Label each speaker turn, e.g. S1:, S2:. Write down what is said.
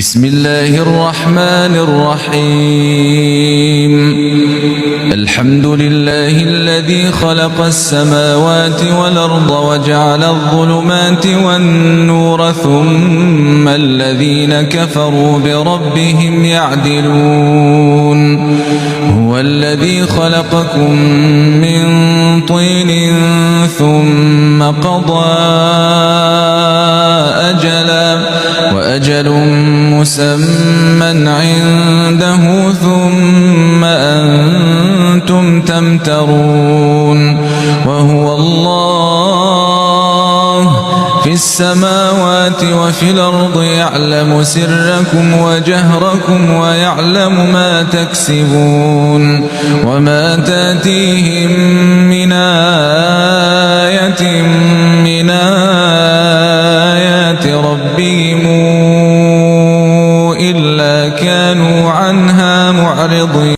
S1: بسم الله الرحمن الرحيم. الحمد لله الذي خلق السماوات والأرض وجعل الظلمات والنور ثم الذين كفروا بربهم يعدلون. هو الذي خلقكم من طين ثم قضى أجلا وأجل مسمى عنده ثم أنتم تمترون. وهو الله في السماوات وفي الأرض يعلم سركم وجهركم ويعلم ما تكسبون. وما تأتيهم من آية من آيات ربهم إلا كانوا عنها معرضين.